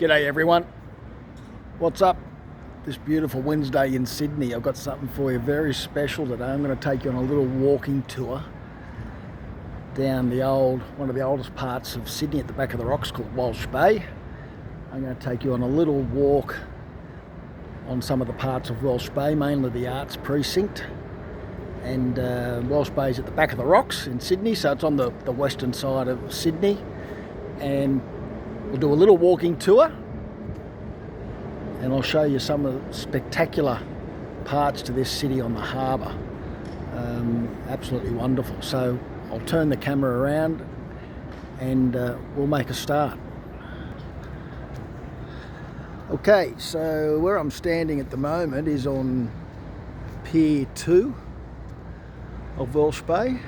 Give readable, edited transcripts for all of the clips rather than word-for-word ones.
G'day everyone, what's up? This beautiful Wednesday in Sydney, I've got something for you very special today. I'm going to take you on a little walking tour down one of the oldest parts of Sydney at the back of the rocks called Walsh Bay. I'm going to take you on a little walk on some of the parts of Walsh Bay, mainly the Arts Precinct. And Walsh Bay is at the back of the rocks in Sydney, so it's on the western side of Sydney. And we'll do a little walking tour and I'll show you some of the spectacular parts to this city on the harbour. Absolutely wonderful. So I'll turn the camera around and we'll make a start. Okay, so where I'm standing at the moment is on Pier 2 of Walsh Bay.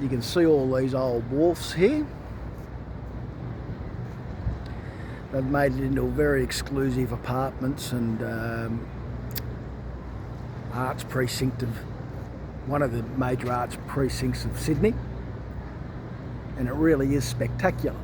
You can see all these old wharfs here. They've made it into very exclusive apartments and arts precinct of one of the major arts precincts of Sydney, and it really is spectacular.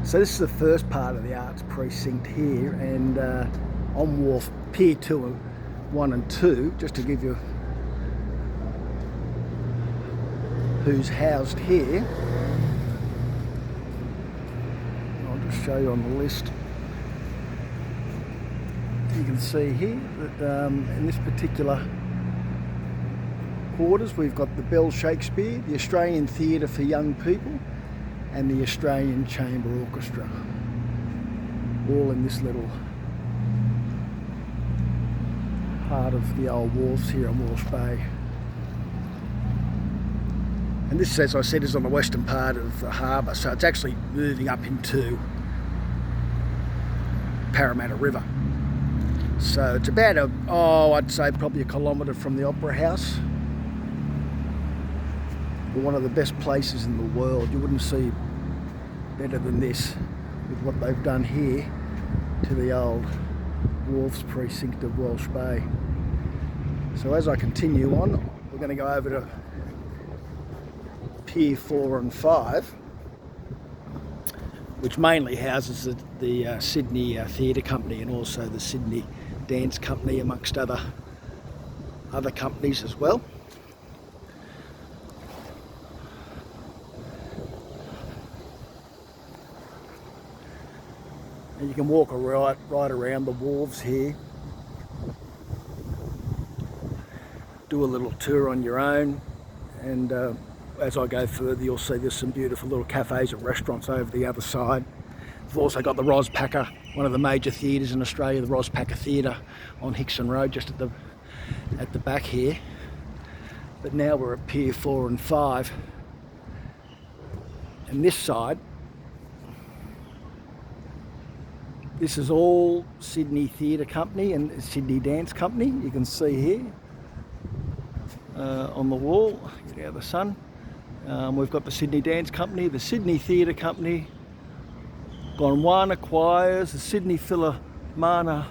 So this is the first part of the arts precinct here, and on wharf Pier 2, 1 and 2, just to give you who's housed here. I'll just show you on the list. You can see here that in this particular quarters we've got the Bell Shakespeare, the Australian Theatre for Young People and the Australian Chamber Orchestra, all in this little part of the old wharfs here on Walsh Bay. And this, as I said, is on the western part of the harbour, so it's actually moving up into Parramatta River. So it's about I'd say probably a kilometre from the Opera House. One of the best places in the world. You wouldn't see better than this with what they've done here to the old Wharfs precinct of Walsh Bay. So as I continue on, we're going to go over to Pier 4 and 5, which mainly houses the Sydney Theatre Company and also the Sydney Dance Company, amongst other companies as well. And you can walk right around the wharves here, do a little tour on your own, and as I go further you'll see there's some beautiful little cafes and restaurants over the other side. We've also got the Rospacker, one of the major theatres in Australia, the Rospacker Theatre on Hickson Road, just at the back here. But now we're at Pier 4 and 5, and this side, this is all Sydney Theatre Company and Sydney Dance Company. You can see here on the wall, get out of the sun. We've got the Sydney Dance Company, the Sydney Theatre Company, Gondwana Choirs, the Sydney Philharmonia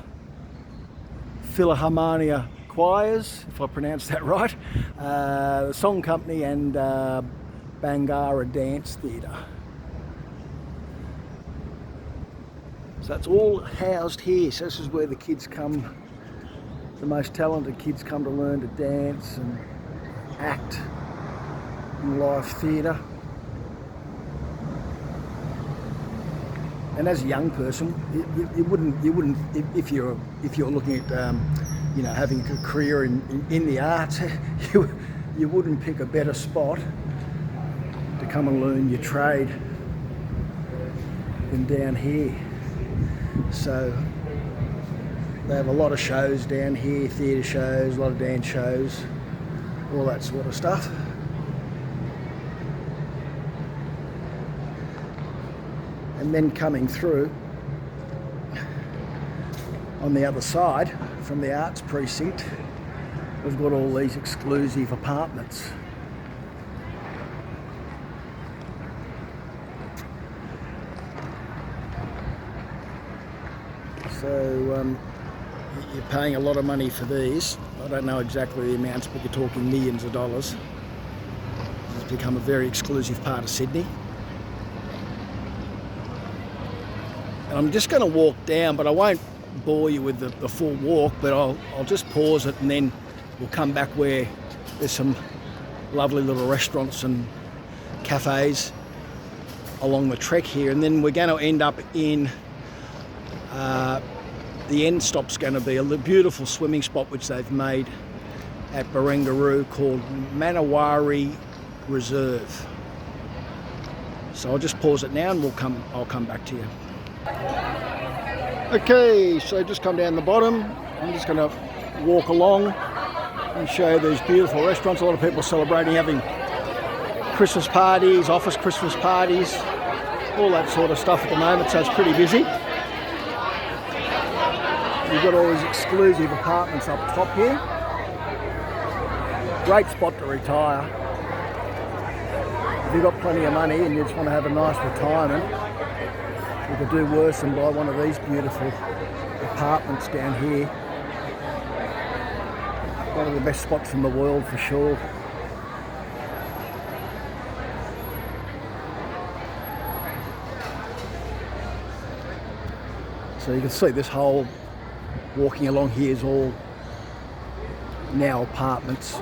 Choirs, if I pronounced that right, the Song Company and Bangarra Dance Theatre. So it's all housed here. So this is where the kids come, the most talented kids come to learn to dance and act in live theatre. And as a young person, you wouldn't if you're looking at having a career in the arts, you wouldn't pick a better spot to come and learn your trade than down here. So they have a lot of shows down here, theatre shows, a lot of dance shows, all that sort of stuff. And then coming through on the other side from the Arts Precinct, we've got all these exclusive apartments. So you're paying a lot of money for these. I don't know exactly the amounts, but you're talking millions of dollars. It's become a very exclusive part of Sydney. And I'm just going to walk down, but I won't bore you with the full walk, but I'll just pause it and then we'll come back where there's some lovely little restaurants and cafes along the trek here, and then we're going to end up in the end stop's going to be a beautiful swimming spot which they've made at Barangaroo called Manawari Reserve. So I'll just pause it now and I'll come back to you. Okay, so just come down the bottom. I'm just going to walk along and show you these beautiful restaurants. A lot of people are celebrating having Christmas parties, office Christmas parties, all that sort of stuff at the moment, so it's pretty busy. You've got all these exclusive apartments up top here. Great spot to retire. If you've got plenty of money and you just want to have a nice retirement, you could do worse than buy one of these beautiful apartments down here. One of the best spots in the world for sure. So you can see this whole walking along here is all now apartments,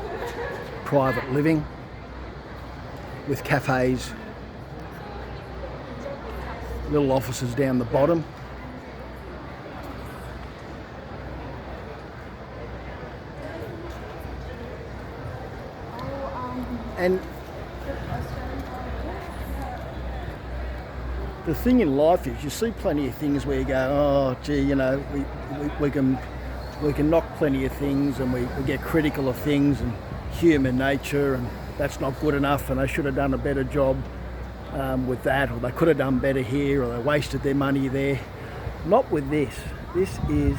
private living with cafes, little offices down the bottom. And the thing in life is you see plenty of things where you go, oh gee, you know, we can knock plenty of things, and we get critical of things and human nature, and that's not good enough, and they should have done a better job with that, or they could have done better here, or they wasted their money there. Not with this. This is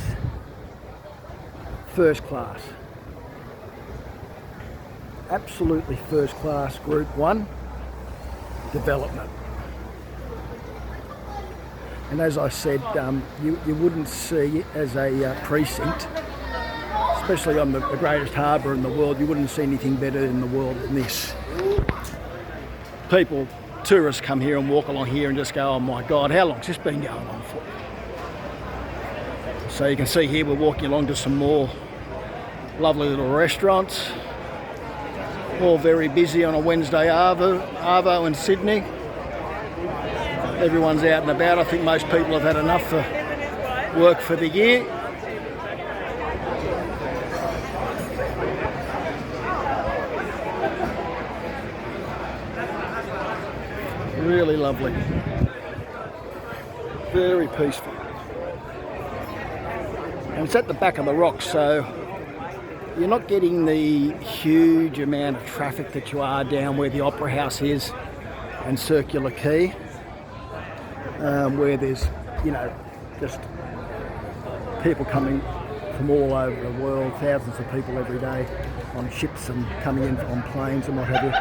first class. Absolutely first class Group 1 development. And as I said, you wouldn't see as a precinct, especially on the greatest harbour in the world, you wouldn't see anything better in the world than this. Tourists come here and walk along here and just go, oh my God, how long's this been going on for? So you can see here we're walking along to some more lovely little restaurants, all very busy on a Wednesday arvo in Sydney. Everyone's out and about. I think most people have had enough for work for the year. Really lovely. Very peaceful. And it's at the back of the rocks, so you're not getting the huge amount of traffic that you are down where the Opera House is and Circular Quay, where there's, you know, just people coming from all over the world, thousands of people every day on ships and coming in on planes and what have you,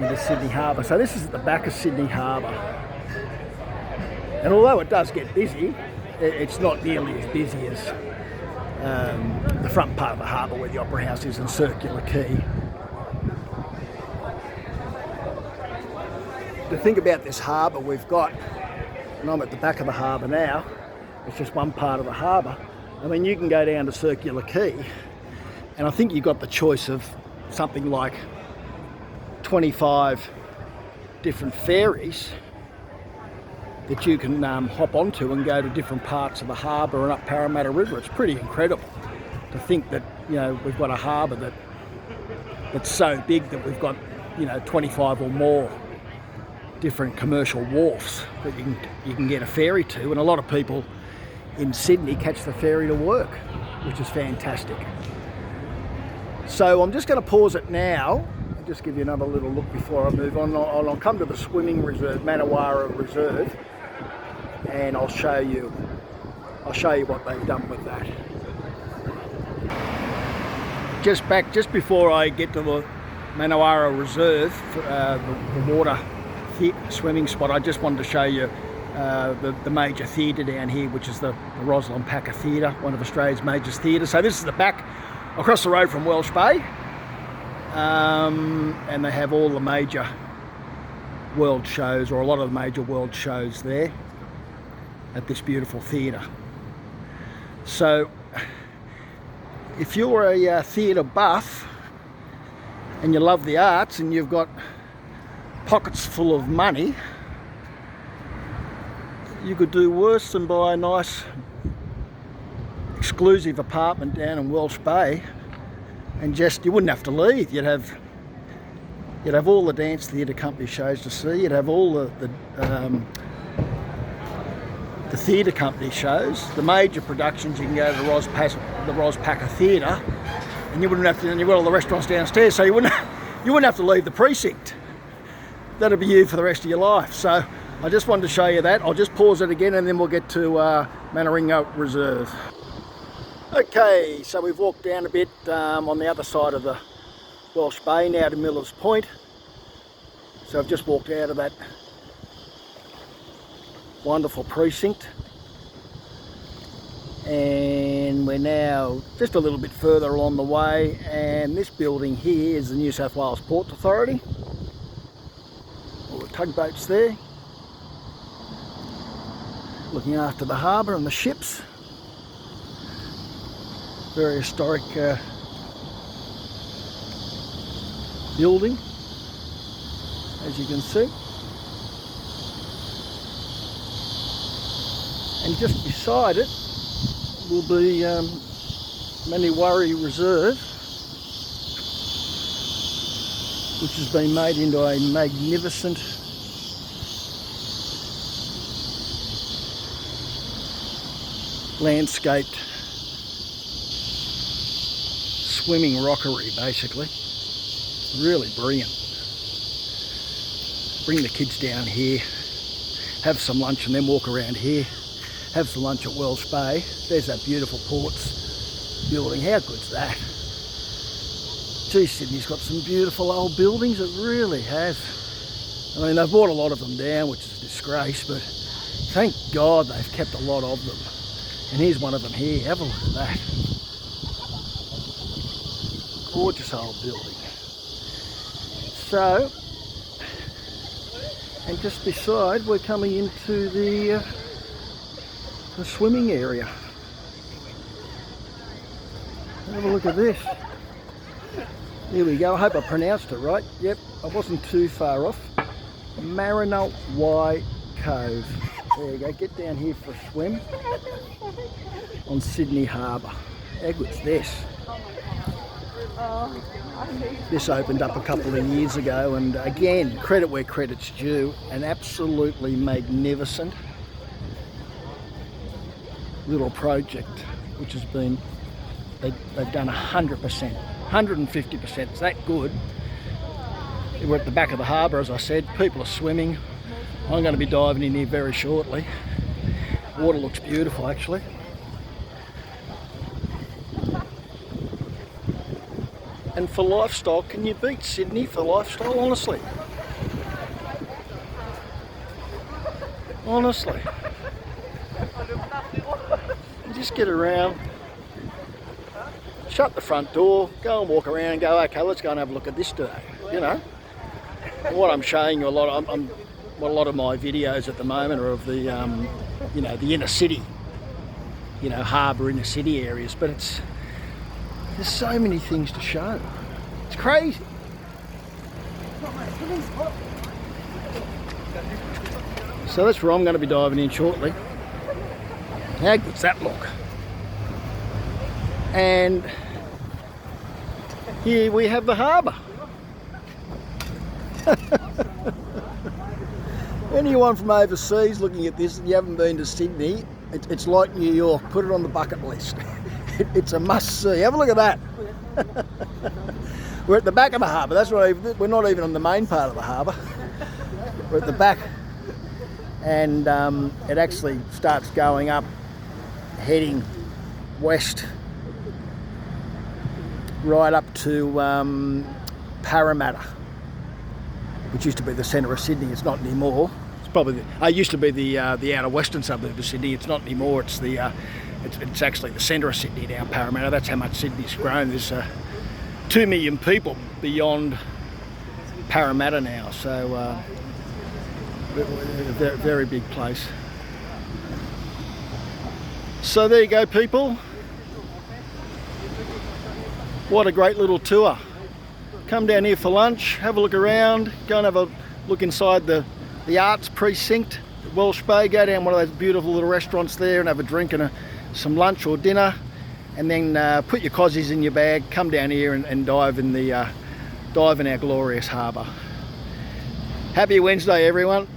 into Sydney Harbour. So this is at the back of Sydney Harbour. And although it does get busy, it's not nearly as busy as the front part of the harbour where the Opera House is and Circular Quay. To think about this harbour we've got, and I'm at the back of the harbour now, it's just one part of the harbour. I mean, you can go down to Circular Quay, and I think you've got the choice of something like 25 different ferries that you can hop onto and go to different parts of the harbour and up Parramatta River. It's pretty incredible to think that, you know, we've got a harbour that's so big that we've got, you know, 25 or more different commercial wharfs that you can get a ferry to, and a lot of people in Sydney catch the ferry to work, which is fantastic. So I'm just going to pause it now and just give you another little look before I move on. I'll come to the swimming reserve, Manawari Reserve, and I'll show you what they've done with that. Just before I get to the Manawari Reserve, the water swimming spot, I just wanted to show you the major theatre down here, which is the Rosalind Packer Theatre, one of Australia's major theatres. So this is the back, across the road from Walsh Bay, and they have all the major world shows, or a lot of the major world shows there. at this beautiful theatre. So if you're a theatre buff and you love the arts and you've got pockets full of money, you could do worse than buy a nice exclusive apartment down in Walsh Bay, and just, you wouldn't have to leave. You'd have all the dance theatre company shows to see. You'd have all the theatre company shows, the major productions. You can go to the Rospacker Theatre, and you wouldn't have to. And you've got all the restaurants downstairs, so you wouldn't have to leave the precinct. That'd be you for the rest of your life. So I just wanted to show you that. I'll just pause it again, and then we'll get to Manneringo Reserve. Okay, so we've walked down a bit on the other side of the Walsh Bay now to Miller's Point. So I've just walked out of that wonderful precinct, and we're now just a little bit further along the way, and this building here is the New South Wales Ports Authority. All the tugboats there, looking after the harbour and the ships. Very historic building, as you can see. And just beside it will be Manneringo Reserve, which has been made into a magnificent landscaped swimming rockery, basically. Really brilliant. Bring the kids down here, have some lunch, and then walk around here, have some lunch at Walsh Bay. There's that beautiful ports building. How good's that? Gee, Sydney's got some beautiful old buildings. It really has. I mean, they've brought a lot of them down, which is a disgrace, but thank God they've kept a lot of them. And here's one of them here. Have a look at that. Gorgeous old building. So, and just beside, we're coming into the swimming area. Have a look at this. Here we go. I hope I pronounced it right. Yep, I wasn't too far off. Manneringo Cove. There you go. Get down here for a swim on Sydney Harbour. How good's this? This opened up a couple of years ago, and again, credit where credit's due, an absolutely magnificent little project, which has been, they've done 100%, 150%. It's that good. We're at the back of the harbour, as I said. People are swimming. I'm going to be diving in here very shortly. Water looks beautiful, actually. And for lifestyle, can you beat Sydney for lifestyle, honestly? Honestly. You just get around, shut the front door, go and walk around and go, okay, let's go and have a look at this today, you know. What I'm showing you a lot of my videos at the moment are of the, you know, the inner city, you know, harbour inner city areas, but there's so many things to show. It's crazy. So that's where I'm going to be diving in shortly. How good's that look? And here we have the harbour. Anyone from overseas looking at this and you haven't been to Sydney, it's like New York. Put it on the bucket list. It's a must-see. Have a look at that. We're at the back of the harbour. That's why we're not even on the main part of the harbour. We're at the back, and it actually starts going up, heading west, right up to Parramatta, which used to be the centre of Sydney. It's not anymore. It's probably it used to be the outer western suburb of Sydney. It's not anymore. It's the it's actually the centre of Sydney now, Parramatta. That's how much Sydney's grown. There's 2 million people beyond Parramatta now, so very big place. So there you go, people. What a great little tour. Come down here for lunch, have a look around, go and have a look inside the Arts Precinct at Walsh Bay. Go down one of those beautiful little restaurants there and have a drink and some lunch or dinner, and then put your cozies in your bag, come down here and dive in our glorious harbour. Happy Wednesday, everyone.